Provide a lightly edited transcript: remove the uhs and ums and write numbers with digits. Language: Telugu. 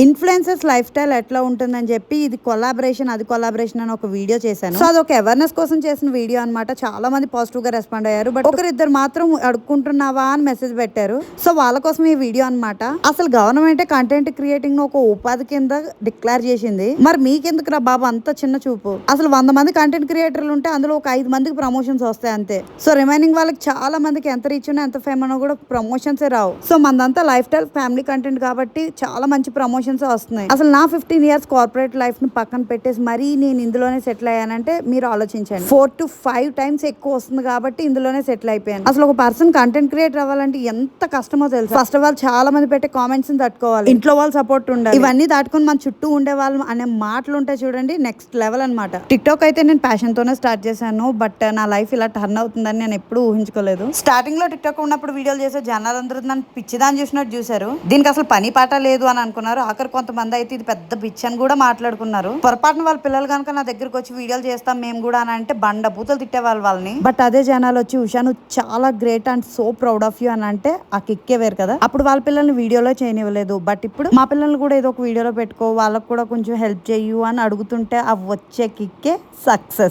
ఇన్‌ఫ్లుయెన్సర్స్ లైఫ్ స్టైల్ ఎట్లా ఉంటుందని చెప్పి ఇది కొలాబరేషన్, అది కొలాబరేషన్ అని ఒక వీడియో చేశాను. సో అదొక అవేర్‌నెస్ కోసం చేసిన వీడియో అన్నమాట. చాలా మంది పాజిటివ్‌గా రెస్పాండ్ అయ్యారు. బట్ ఒకరిద్దరు మాత్రం అడుక్కుంటున్నావా అని మెసేజ్ పెట్టారు. సో వాళ్ళ కోసం ఈ వీడియో అన్నమాట. అసలు గవర్నమెంటే కంటెంట్ క్రియేటింగ్ ఒక ఉపాధి కింద డిక్లేర్ చేసింది. మరి మీకెందుకురా బాబు అంత చిన్న చూపు? అసలు 100 మంది కంటెంట్ క్రియేటర్లు ఉంటే అందులో ఒక 5 మందికి ప్రమోషన్స్ వస్తాయి అంతే. సో రిమైనింగ్ వాళ్ళకి చాలా మందికి ఎంత రీచ్ ఉన్నా ఎంత ఫేమ్ ఉన్నా కూడా ప్రమోషన్సే రావు. సో మనదంతా లైఫ్ స్టైల్ ఫ్యామిలీ కంటెంట్ కాబట్టి చాలా మంచి ప్రమోషన్స్ వస్తున్నాయి. అసలు నా 15 ఇయర్స్ కార్పొరేట్ లైఫ్ ని పక్కన పెట్టేసి మరీ నేను ఇందులోనే సెటిల్ అయ్యానంటే మీరు ఆలోచించండి. 4 to 5 టైమ్స్ ఎక్కువ వస్తుంది కాబట్టి ఇందులోనే సెటిల్ అయిపోయాను. అసలు ఒక పర్సన్ కంటెంట్ క్రియేటర్ అవ్వాలంటే ఎంత కష్టమో తెలుసు. ఫస్ట్ ఆఫ్ ఆల్ చాలా మంది పెట్టే కామెంట్స్ ని తట్టుకోవాలి, ఇంట్లో వాళ్ళ సపోర్ట్ ఉండాలి, ఇవన్నీ దాటుకుని మన చుట్టూ ఉండే వాళ్ళు అనే మాటలు ఉంటాయి చూడండి, నెక్స్ట్ లెవెల్ అనమాట. టిక్ టాక్ అయితే నేను ప్యాషన్ తోనే స్టార్ట్ చేశాను. బట్ నా లైఫ్ ఇలా టర్న్ అవుతుందని నేను ఎప్పుడూ ఊహించుకోలేదు. స్టార్టింగ్ లో టిక్ టాక్ ఉన్నప్పుడు వీడియోలు చేసే జనాలందరూ నన్ను పిచ్చిదాన్ని చూసినట్టు చూశారు. దీనికి అసలు పని పాట లేదు అని అనుకున్నారు. ఆఖరి కొంతమంది అయితే ఇది పెద్ద పిచ్చి అని కూడా మాట్లాడుకున్నారు. పొరపాటున వాళ్ళ పిల్లలు కనుక నా దగ్గరకు వచ్చి వీడియోలు చేస్తాం మేము కూడా అని అంటే బండ బూతులు తిట్టేవాళ్ళు వాళ్ళని. బట్ అదే జనాలు వచ్చి ఉషా నువ్వు చాలా great and so proud of you అని అంటే ఆ కిక్కే వేరు కదా. అప్పుడు వాళ్ళ పిల్లల్ని వీడియోలో చేయనివ్వలేదు. బట్ ఇప్పుడు మా పిల్లల్ని కూడా ఏదో ఒక వీడియోలో పెట్టుకో, వాళ్ళకు కూడా కొంచెం హెల్ప్ చేయు అని అడుగుతుంటే ఆ వచ్చే కిక్కే సక్సెస్.